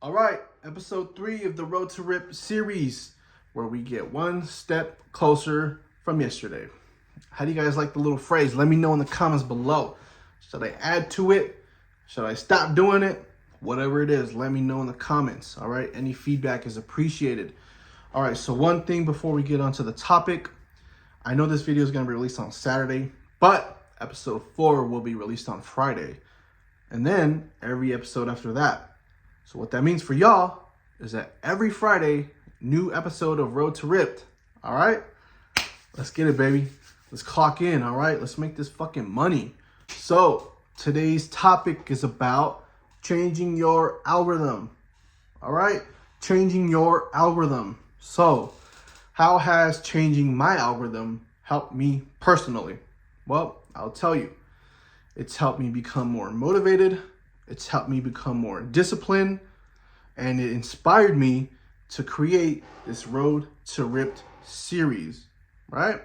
All right, episode 3 of the Road to Rip series, where we get one step closer from yesterday. How do you guys like the little phrase? Let me know in the comments below. Should I add to it? Should I stop doing it? Whatever it is, let me know in the comments. All right, any feedback is appreciated. All right, so one thing before we get onto the topic, I know this video is going to be released on Saturday, but episode 4 will be released on Friday, and then every episode after that. So what that means for y'all is that every Friday, new episode of Road to Ripped. All right, let's get it, baby. Let's clock in. All right, let's make this fucking money. So today's topic is about changing your algorithm. All right, changing your algorithm. So how has changing my algorithm helped me personally? Well, I'll tell you. It's helped me become more motivated. It's helped me become more disciplined. And it inspired me to create this Road to Ripped series, right?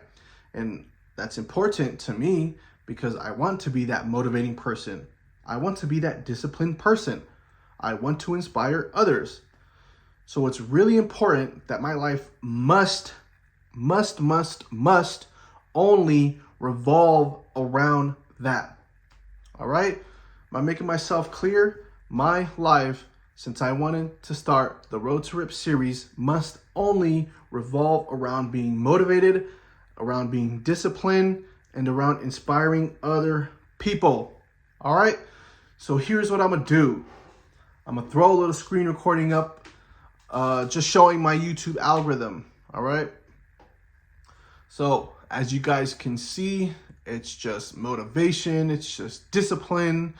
And that's important to me because I want to be that motivating person. I want to be that disciplined person. I want to inspire others. So it's really important that my life must only revolve around that. All right? Am I making myself clear? My life, since I wanted to start the Road to Rip series, must only revolve around being motivated, around being disciplined, and around inspiring other people. All right? So here's what I'm going to do. I'm going to throw a little screen recording up, just showing my YouTube algorithm. All right? So as you guys can see, it's just motivation. It's just discipline.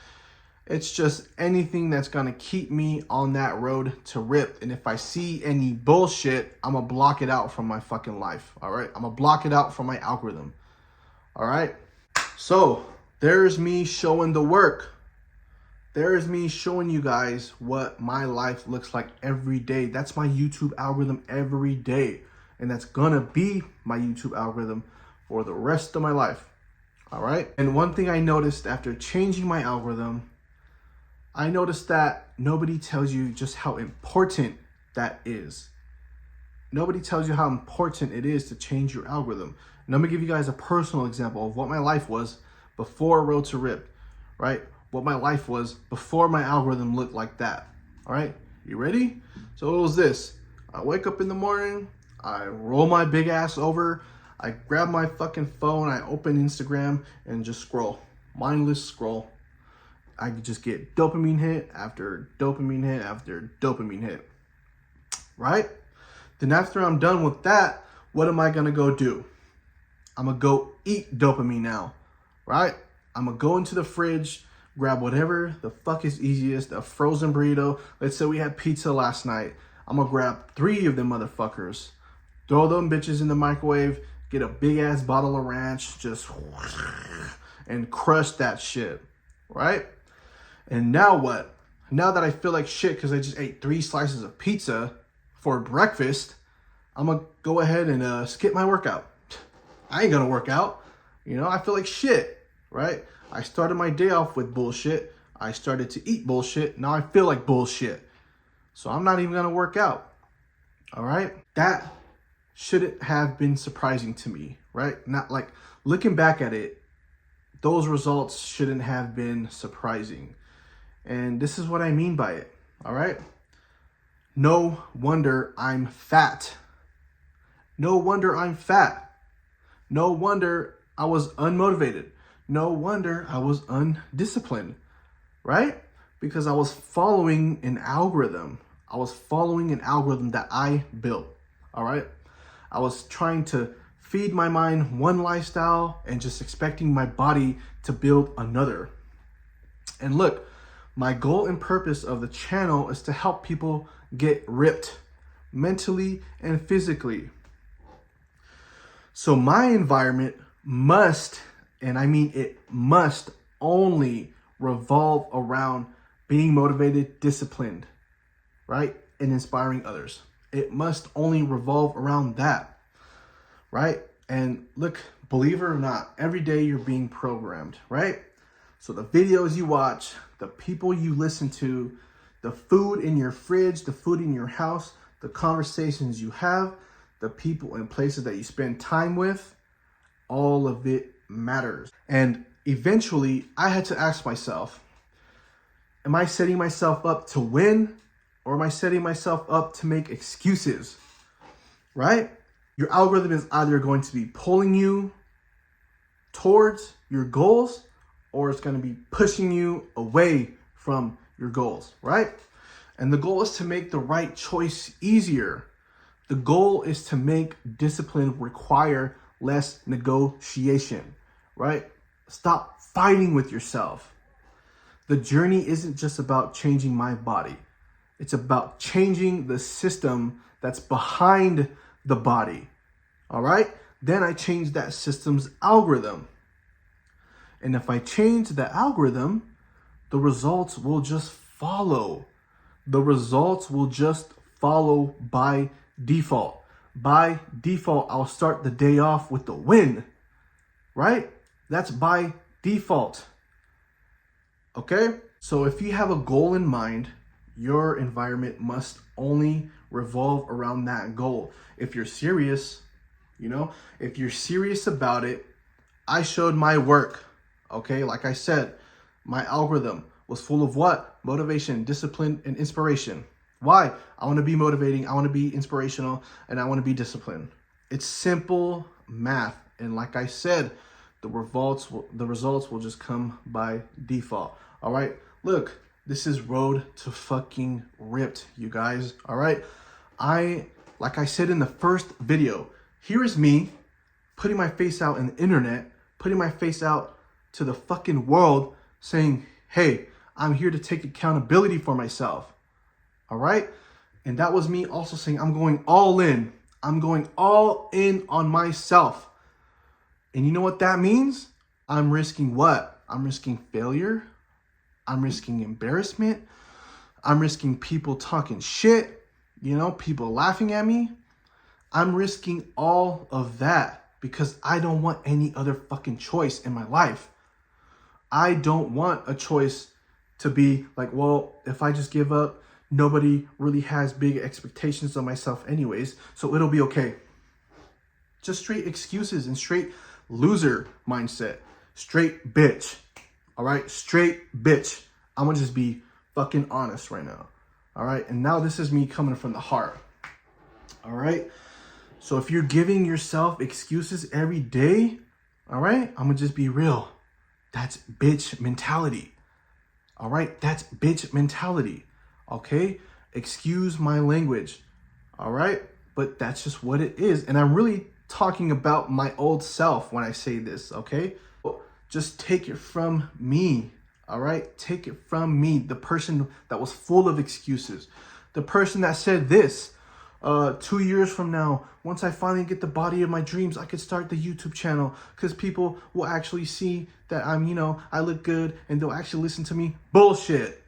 It's just anything that's going to keep me on that road to rip. And if I see any bullshit, I'm going to block it out from my fucking life. All right? I'm going to block it out from my algorithm. All right? So there's me showing the work. There's me showing you guys what my life looks like every day. That's my YouTube algorithm every day. And that's going to be my YouTube algorithm for the rest of my life. All right? And one thing I noticed after changing my algorithm, I noticed that nobody tells you just how important that is. Nobody tells you how important it is to change your algorithm. And I'm going to give you guys a personal example of what my life was before Road to Rip, right? What my life was before my algorithm looked like that. All right? You ready? So it was this. I wake up in the morning, I roll my big ass over, I grab my fucking phone, I open Instagram and just scroll. Mindless scroll. I just get dopamine hit after dopamine hit after dopamine hit, right? Then after I'm done with that, what am I going to go do? I'm going to go eat dopamine now, right? I'm going to go into the fridge, grab whatever the fuck is easiest, a frozen burrito. Let's say we had pizza last night. I'm going to grab 3 of them motherfuckers, throw them bitches in the microwave, get a big ass bottle of ranch, just and crush that shit, right? And now what? Now that I feel like shit because I just ate 3 slices of pizza for breakfast, I'm going to go ahead and skip my workout. I ain't going to work out. You know, I feel like shit, right? I started my day off with bullshit. I started to eat bullshit. Now I feel like bullshit. So I'm not even going to work out. All right? That shouldn't have been surprising to me, right? Not like looking back at it, those results shouldn't have been surprising. And this is what I mean by it, all right? No wonder I'm fat. No wonder I'm fat. No wonder I was unmotivated. No wonder I was undisciplined, right? Because I was following an algorithm. I was following an algorithm that I built, all right? I was trying to feed my mind one lifestyle and just expecting my body to build another. And look, my goal and purpose of the channel is to help people get ripped mentally and physically. So my environment must, and I mean it must, only revolve around being motivated, disciplined, right? And inspiring others. It must only revolve around that, right? And look, believe it or not, every day you're being programmed, right? So the videos you watch, the people you listen to, The food in your fridge, the food in your house, the conversations you have, the people and places that you spend time with, all of it matters. And eventually, I had to ask myself, am I setting myself up to win, or am I setting myself up to make excuses? Right? Your algorithm is either going to be pulling you towards your goals, or it's going to be pushing you away from your goals, right? And the goal is to make the right choice easier. The goal is to make discipline require less negotiation, right? Stop fighting with yourself. The journey isn't just about changing my body. It's about changing the system that's behind the body, all right? Then I change that system's algorithm. And if I change the algorithm, the results will just follow. The results will just follow by default. By default, I'll start the day off with the win, right? That's by default. Okay? So if you have a goal in mind, your environment must only revolve around that goal. If you're serious, if you're serious about it, I showed my work, okay? Like I said, my algorithm was full of what? Motivation, discipline, and inspiration. Why? I want to be motivating, I want to be inspirational, and I want to be disciplined. It's simple math. And like I said, the results will just come by default. All right? Look, this is Road to Fucking Ripped, you guys. All right? Like I said in the first video, here is me putting my face out in the internet, putting my face out to the fucking world, saying, hey, I'm here to take accountability for myself. All right? And that was me also saying, I'm going all in. I'm going all in on myself. And you know what that means? I'm risking what? I'm risking failure. I'm risking embarrassment. I'm risking people talking shit. People laughing at me. I'm risking all of that because I don't want any other fucking choice in my life. I don't want a choice to be like, well, if I just give up, nobody really has big expectations of myself anyways, so it'll be okay. Just straight excuses and straight loser mindset. Straight bitch. All right? Straight bitch. I'm going to just be fucking honest right now. All right? And now this is me coming from the heart. All right? So if you're giving yourself excuses every day, all right? I'm going to just be real. That's bitch mentality. All right? That's bitch mentality. Okay? Excuse my language. All right? But that's just what it is. And I'm really talking about my old self when I say this, okay? Just take it from me. All right? Take it from me, the person that was full of excuses. The person that said this, 2 years from now, once I finally get the body of my dreams, I could start the YouTube channel because people will actually see that I look good and they'll actually listen to me. Bullshit.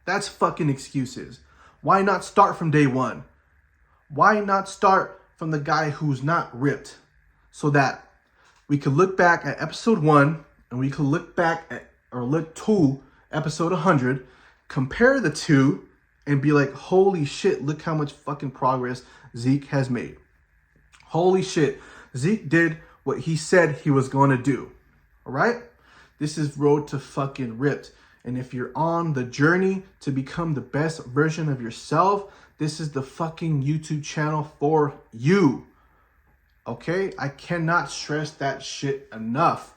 That's fucking excuses. Why not start from day one? Why not start from the guy who's not ripped so that we could look back at episode 1 and we could look back at look to episode 100, compare the two, and be like, holy shit, look how much fucking progress Zeke has made. Holy shit, Zeke did what he said he was going to do. All right? This is Road to Fucking Ripped. And if you're on the journey to become the best version of yourself, this is the fucking YouTube channel for you. Okay? I cannot stress that shit enough.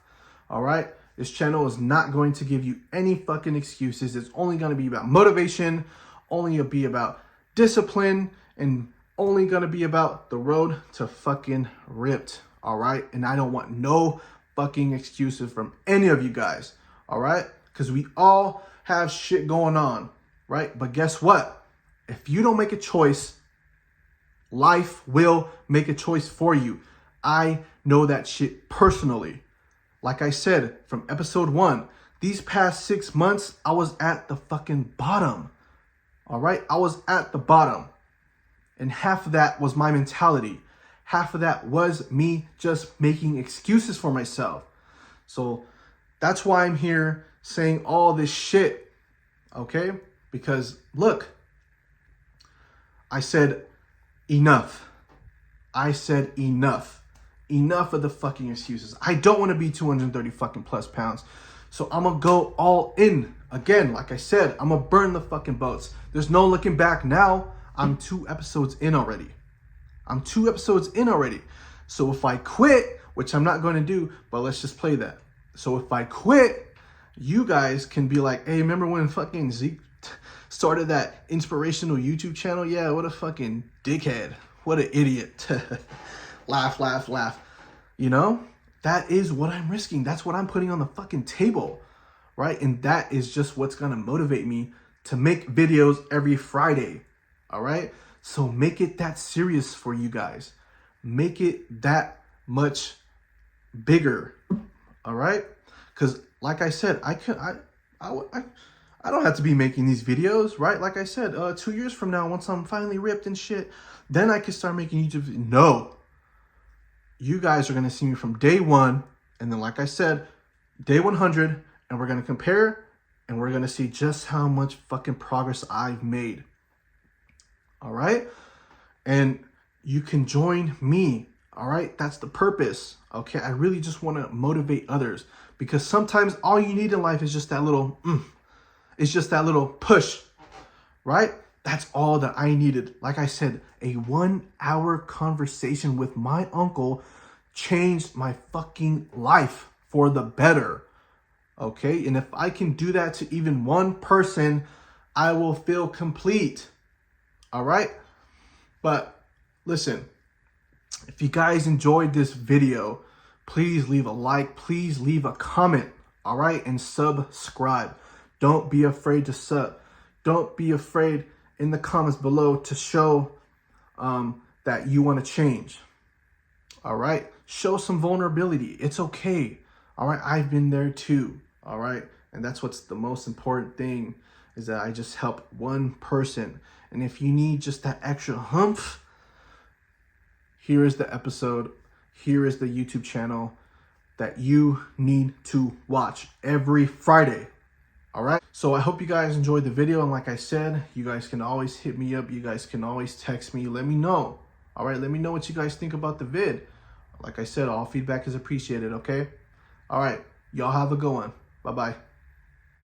All right? This channel is not going to give you any fucking excuses. It's only going to be about motivation, only going to be about discipline, and only going to be about the road to fucking ripped. All right? And I don't want no fucking excuses from any of you guys. All right? Because we all have shit going on. Right? But guess what? If you don't make a choice, life will make a choice for you. I know that shit personally. Like I said, from episode 1, these past 6 months, I was at the fucking bottom. All right? I was at the bottom. And half of that was my mentality. Half of that was me just making excuses for myself. So that's why I'm here saying all this shit. Okay? Because look, I said enough. I said enough. Enough of the fucking excuses. I don't want to be 230 fucking plus pounds. So I'm gonna go all in. Again, like I said, I'm gonna burn the fucking boats. There's no looking back now. I'm 2 episodes in already. So if I quit, which I'm not going to do, but let's just play that. So if I quit, you guys can be like, hey, remember when fucking Zeke started that inspirational YouTube channel? Yeah, what a fucking dickhead. What an idiot. Laugh, laugh, laugh. You know, that is what I'm risking. That's what I'm putting on the fucking table, right? And that is just what's going to motivate me to make videos every Friday, all right? So make it that serious for you guys. Make it that much bigger, all right? Because like I said, I don't have to be making these videos, right? Like I said, 2 years from now, once I'm finally ripped and shit, then I can start making YouTube videos. No. You guys are going to see me from day 1. And then, like I said, day 100. And we're going to compare. And we're going to see just how much fucking progress I've made. All right? And you can join me. All right? That's the purpose. Okay? I really just want to motivate others. Because sometimes all you need in life is just that little, it's just that little push. Right? That's all that I needed. Like I said, a 1-hour conversation with my uncle changed my fucking life for the better. Okay? And if I can do that to even one person, I will feel complete. All right? But listen, if you guys enjoyed this video, please leave a like, please leave a comment, all right? And subscribe. Don't be afraid to sub. Don't be afraid in the comments below to show that you want to change. All right. Show some vulnerability. It's okay. All right. I've been there too. All right. And that's what's the most important thing, is that I just help one person. And if you need just that extra humph, here is the episode. Here is the YouTube channel that you need to watch every Friday. All right. So I hope you guys enjoyed the video. And like I said, you guys can always hit me up. You guys can always text me. Let me know. All right. Let me know what you guys think about the vid. Like I said, all feedback is appreciated. Okay. All right. Y'all have a good one. Bye-bye.